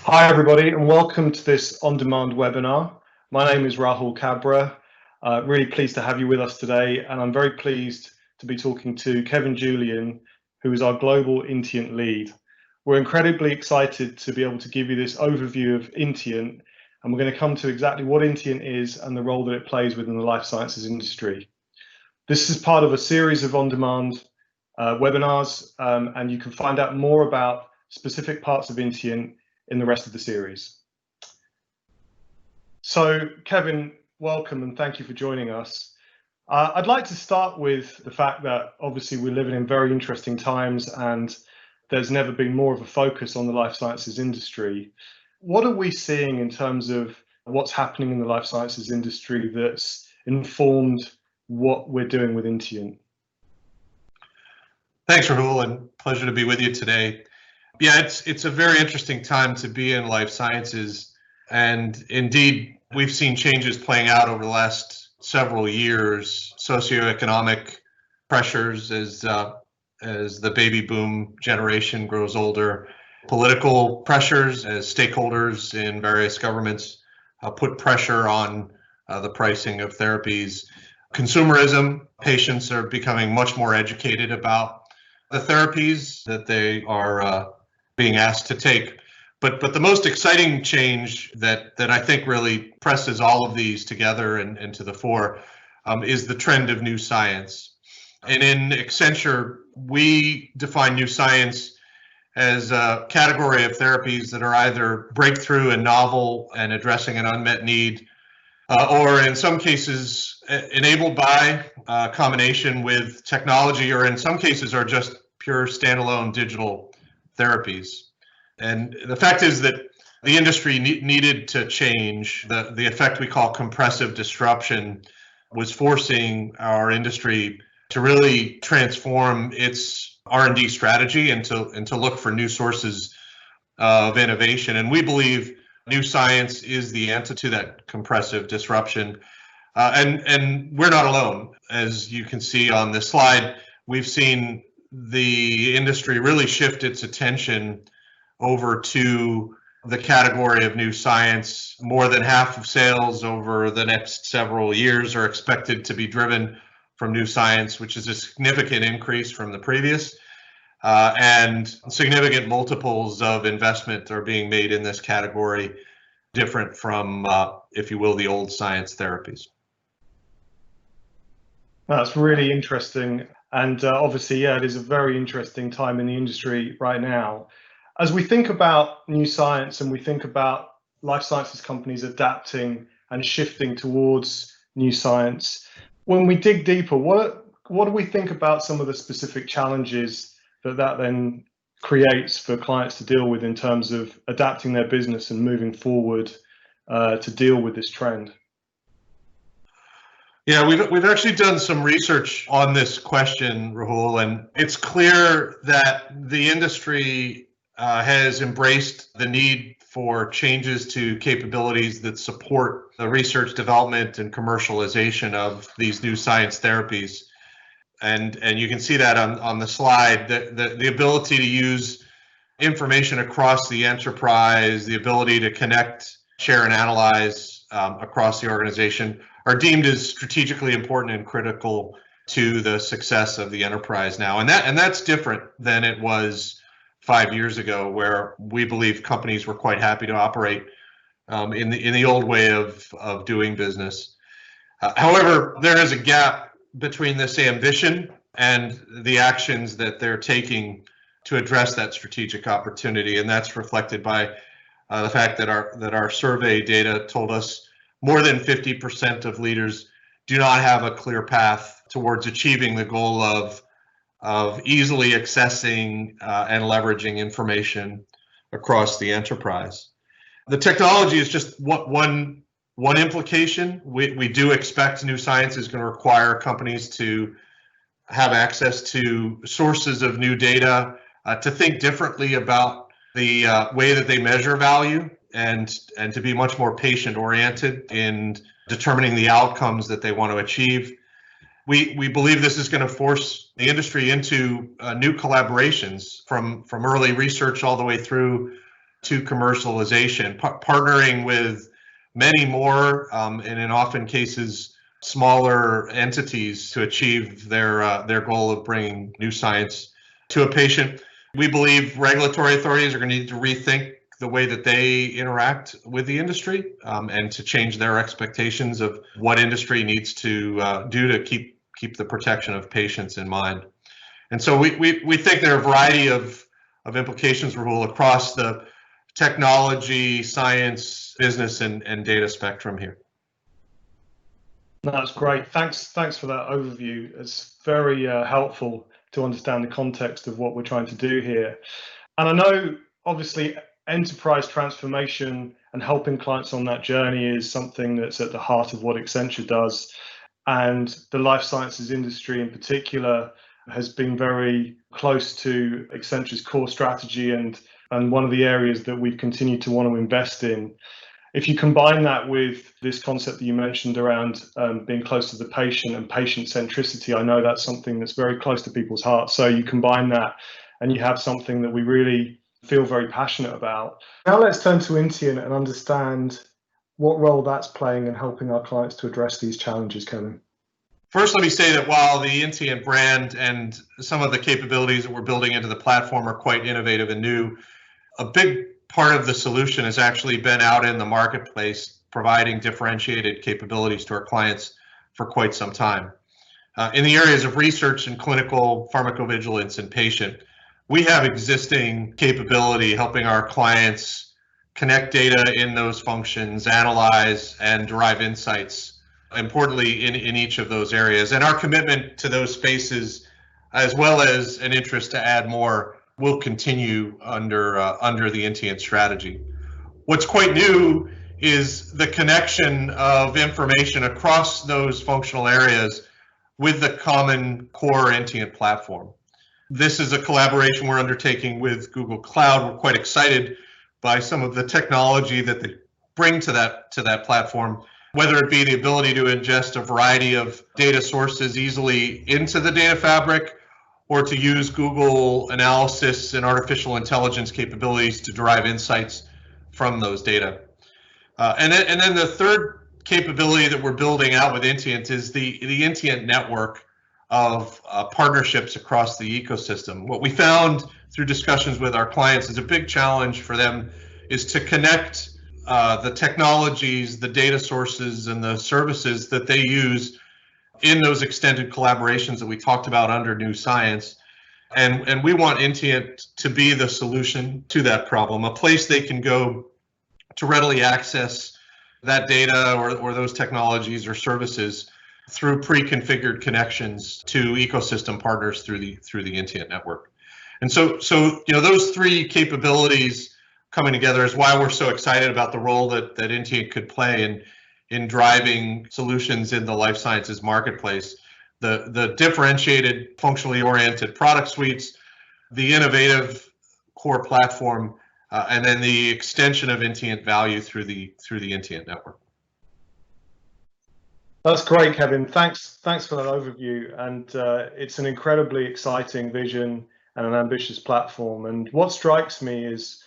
Hi, everybody, and welcome to this on-demand webinar. My name is Rahul Cabra. Really pleased to have you with us today, and I'm very pleased to be talking to Kevin Julian, who is our Global INTIENT lead. We're incredibly excited to be able to give you this overview of INTIENT, and we're going to come to exactly what INTIENT is and the role that it plays within the life sciences industry. This is part of a series of on-demand webinars, and you can find out more about specific parts of INTIENT in the rest of the series. So, Kevin, welcome and thank you for joining us. I'd like to start with the fact that obviously we're living in very interesting times and there's never been more of a focus on the life sciences industry. What are we seeing in terms of what's happening in the life sciences industry that's informed what we're doing with INTIENT? Thanks, Rahul, and pleasure to be with you today. Yeah, it's a very interesting time to be in life sciences, and indeed, we've seen changes playing out over the last several years. Socioeconomic pressures as the baby boom generation grows older, political pressures as stakeholders in various governments put pressure on the pricing of therapies. Consumerism, patients are becoming much more educated about the therapies that they are being asked to take. But the most exciting change that I think really presses all of these together and to the fore is the trend of new science. And in Accenture, we define new science as a category of therapies that are either breakthrough and novel and addressing an unmet need, or in some cases enabled by a combination with technology, or in some cases are just pure standalone digital therapies. And the fact is that the industry needed to change. The effect we call compressive disruption was forcing our industry to really transform its R&D strategy and to look for new sources of innovation. And we believe new science is the answer to that compressive disruption. And we're not alone. As you can see on this slide, we've seen the industry really shift its attention over to the category of new science. More than half of sales over the next several years are expected to be driven from new science, which is a significant increase from the previous. And significant multiples of investment are being made in this category, different from, if you will, the old science therapies. That's really interesting. And obviously, yeah, it is a very interesting time in the industry right now. As we think about new science and we think about life sciences companies adapting and shifting towards new science, when we dig deeper, what do we think about some of the specific challenges that then creates for clients to deal with in terms of adapting their business and moving forward to deal with this trend? Yeah, we've actually done some research on this question, Rahul, and it's clear that the industry has embraced the need for changes to capabilities that support the research, development, and commercialization of these new science therapies. And you can see that on the slide, the ability to use information across the enterprise, the ability to connect, share, and analyze across the organization are deemed as strategically important and critical to the success of the enterprise now. And that's different than it was 5 years ago, where we believe companies were quite happy to operate in the old way of doing business. However, there is a gap between this ambition and the actions that they're taking to address that strategic opportunity, and that's reflected by the fact that our survey data told us more than 50% of leaders do not have a clear path towards achieving the goal of easily accessing and leveraging information across the enterprise. The technology is just one implication. We do expect new science is going to require companies to have access to sources of new data, to think differently about the way that they measure value, and to be much more patient-oriented in determining the outcomes that they want to achieve. We believe this is going to force the industry into new collaborations from early research all the way through to commercialization, partnering with many more, and in often cases, smaller entities to achieve their goal of bringing new science to a patient. We believe regulatory authorities are going to need to rethink the way that they interact with the industry, and to change their expectations of what industry needs to do to keep the protection of patients in mind. And so we think there are a variety of implications for Rahul across the technology, science, business, and data spectrum here. That's great. Thanks for that overview. It's very helpful to understand the context of what we're trying to do here. And I know, obviously, enterprise transformation and helping clients on that journey is something that's at the heart of what Accenture does. And the life sciences industry in particular has been very close to Accenture's core strategy and one of the areas that we've continued to want to invest in. If you combine that with this concept that you mentioned around being close to the patient and patient centricity, I know that's something that's very close to people's hearts. So you combine that and you have something that we really feel very passionate about. Now let's turn to INTIENT and understand what role that's playing in helping our clients to address these challenges, Kevin. First, let me say that while the INTIENT brand and some of the capabilities that we're building into the platform are quite innovative and new, a big part of the solution has actually been out in the marketplace, providing differentiated capabilities to our clients for quite some time. In the areas of research and clinical pharmacovigilance and patient, we have existing capability helping our clients connect data in those functions, analyze and derive insights, importantly in each of those areas. And our commitment to those spaces, as well as an interest to add more, will continue under the INTIENT strategy. What's quite new is the connection of information across those functional areas with the common core INTIENT platform. This is a collaboration we're undertaking with Google Cloud. We're quite excited by some of the technology that they bring to that platform, whether it be the ability to ingest a variety of data sources easily into the data fabric, or to use Google analysis and artificial intelligence capabilities to derive insights from those data. And then the third capability that we're building out with INTIENT is the INTIENT network of partnerships across the ecosystem. What we found through discussions with our clients is a big challenge for them is to connect the technologies, the data sources, and the services that they use in those extended collaborations that we talked about under New Science. And we want INTIENT to be the solution to that problem, a place they can go to readily access that data or those technologies or services through pre-configured connections to ecosystem partners through the INTIENT network. And so those three capabilities coming together is why we're so excited about the role that INTIENT could play in driving solutions in the life sciences marketplace. The differentiated, functionally oriented product suites, the innovative core platform, and then the extension of INTIENT value through the INTIENT network. That's great, Kevin. Thanks for that overview. And it's an incredibly exciting vision and an ambitious platform. And what strikes me is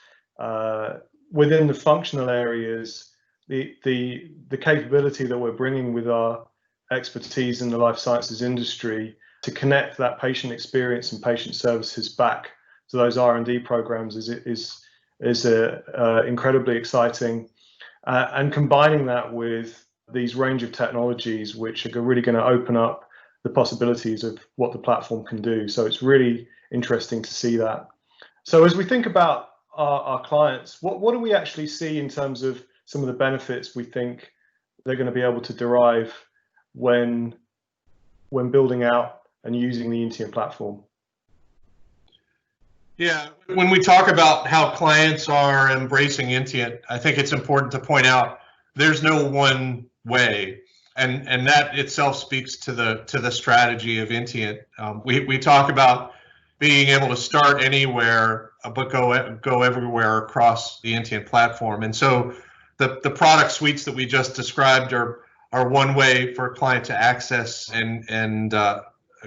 within the functional areas, the capability that we're bringing with our expertise in the life sciences industry to connect that patient experience and patient services back to those R&D programs is incredibly exciting. And combining that with these range of technologies, which are really going to open up the possibilities of what the platform can do. So it's really interesting to see that. So as we think about our clients, what do we actually see in terms of some of the benefits we think they're going to be able to derive when building out and using the INTIENT platform? Yeah, when we talk about how clients are embracing INTIENT, I think it's important to point out there's no one way, and that itself speaks to the strategy of INTIENT. We talk about being able to start anywhere but go everywhere across the INTIENT platform, and so the product suites that we just described are one way for a client to access and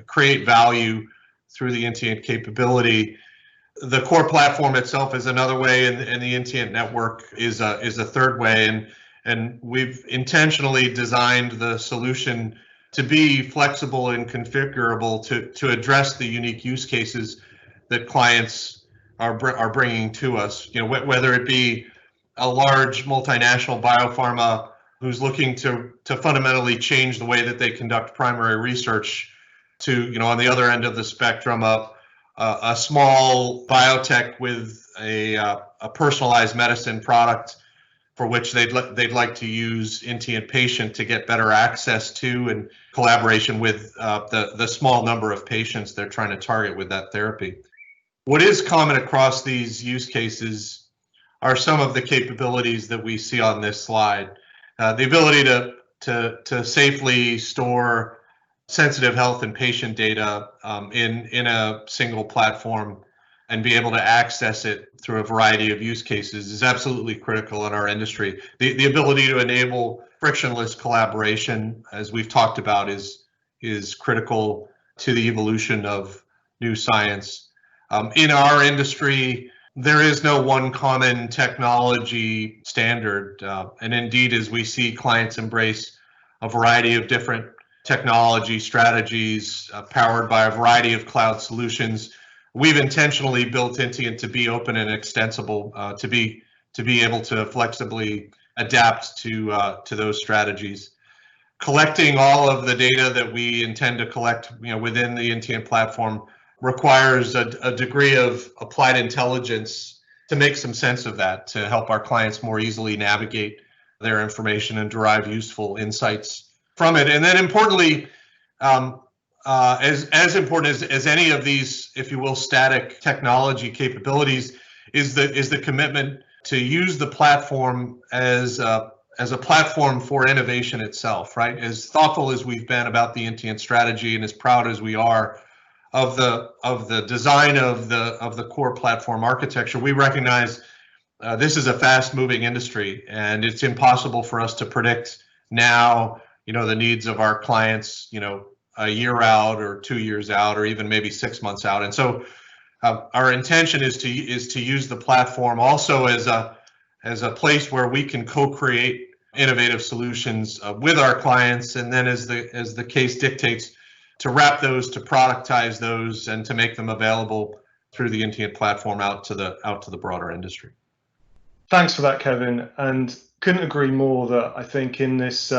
create value through the INTIENT capability. The core platform itself is another way, and the INTIENT network is a third way. And we've intentionally designed the solution to be flexible and configurable to address the unique use cases that clients are bringing to us. Whether it be a large multinational biopharma who's looking to fundamentally change the way that they conduct primary research, to on the other end of the spectrum, a small biotech with a personalized medicine product for which they'd like to use INTIENT Patient to get better access to and collaboration with the small number of patients they're trying to target with that therapy. What is common across these use cases are some of the capabilities that we see on this slide. The ability to safely store sensitive health and patient data in a single platform and be able to access it through a variety of use cases is absolutely critical in our industry. The ability to enable frictionless collaboration, as we've talked about, is critical to the evolution of new science. In our industry, there is no one common technology standard, and indeed, as we see clients embrace a variety of different technology strategies powered by a variety of cloud solutions, we've intentionally built INTIENT to be open and extensible, to be able to flexibly adapt to those strategies. Collecting all of the data that we intend to collect, within the INTIENT platform requires a degree of applied intelligence to make some sense of that, to help our clients more easily navigate their information and derive useful insights from it. And then importantly, as important as any of these, if you will, static technology capabilities, is the commitment to use the platform as a platform for innovation itself, right? As thoughtful as we've been about the INTIENT strategy and as proud as we are of the design of the core platform architecture, we recognize this is a fast-moving industry, and it's impossible for us to predict now, the needs of our clients, a year out or 2 years out or even maybe 6 months out. And so our intention is to use the platform also as a place where we can co-create innovative solutions with our clients, and then as the case dictates, to wrap those, to productize those, and to make them available through the INTIENT platform out to the broader industry. Thanks for that, Kevin, and couldn't agree more that I think in this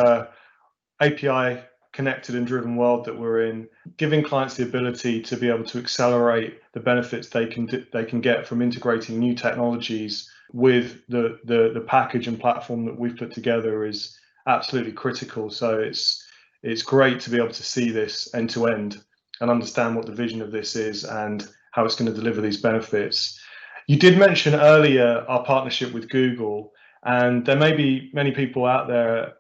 API connected and driven world that we're in, giving clients the ability to be able to accelerate the benefits they can get from integrating new technologies with the package and platform that we've put together is absolutely critical. So it's great to be able to see this end to end and understand what the vision of this is and how it's going to deliver these benefits. You did mention earlier our partnership with Google, and there may be many people out there,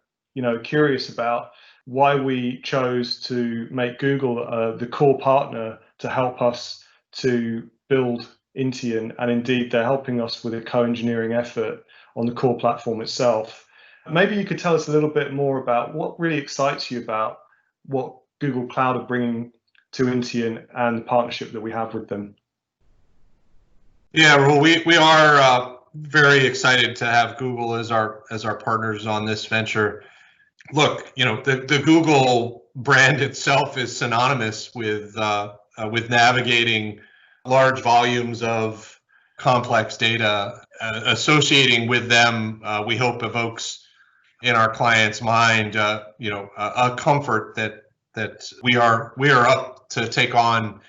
curious about why we chose to make Google the core partner to help us to build INTIENT, and indeed they're helping us with a co-engineering effort on the core platform itself. Maybe you could tell us a little bit more about what really excites you about what Google Cloud are bringing to INTIENT and the partnership that we have with them. Yeah, well, we are very excited to have Google as our partners on this venture. Look, the Google brand itself is synonymous with navigating large volumes of complex data. Associating with them, we hope evokes in our client's mind, a comfort that we are up to take on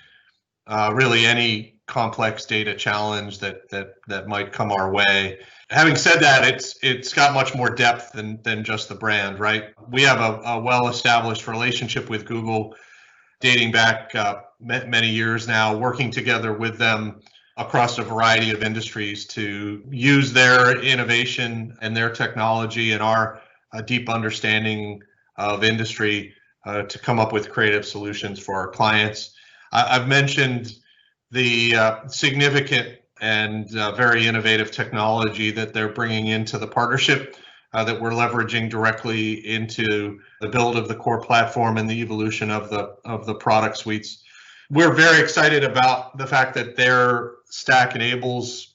really any complex data challenge that might come our way. Having said that, it's got much more depth than just the brand, right? We have a well-established relationship with Google dating back many years now, working together with them across a variety of industries to use their innovation and their technology and our deep understanding of industry to come up with creative solutions for our clients. I've mentioned the significant and very innovative technology that they're bringing into the partnership that we're leveraging directly into the build of the core platform and the evolution of the product suites. We're very excited about the fact that they're stack enables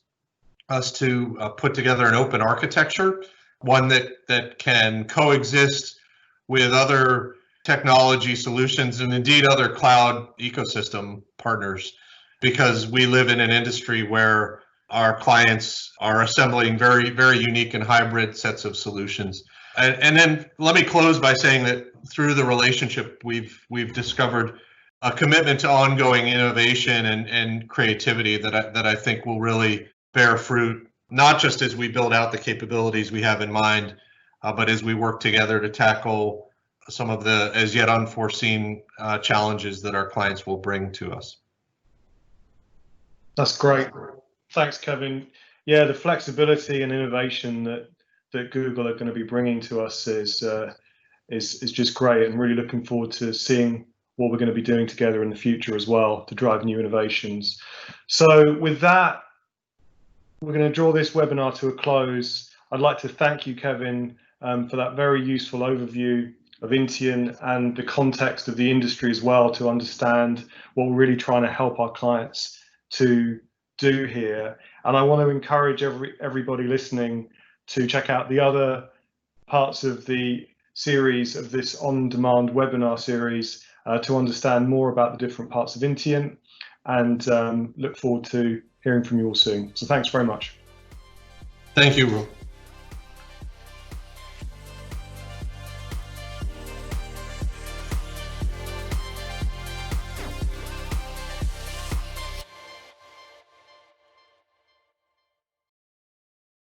us to put together an open architecture, one that can coexist with other technology solutions and indeed other cloud ecosystem partners, because we live in an industry where our clients are assembling very, very unique and hybrid sets of solutions. And then let me close by saying that through the relationship, we've discovered a commitment to ongoing innovation and creativity that I think will really bear fruit, not just as we build out the capabilities we have in mind, but as we work together to tackle some of the as yet unforeseen challenges that our clients will bring to us. That's great. Thanks, Kevin. Yeah, the flexibility and innovation that Google are going to be bringing to us is just great, and really looking forward to seeing what we're going to be doing together in the future as well to drive new innovations. So with that, we're going to draw this webinar to a close. I'd like to thank you, Kevin, for that very useful overview of INTIENT and the context of the industry as well, to understand what we're really trying to help our clients to do here. And I want to encourage everybody listening to check out the other parts of the series of this on-demand webinar series to understand more about the different parts of INTIENT, and look forward to hearing from you all soon. So thanks very much. Thank you, Will.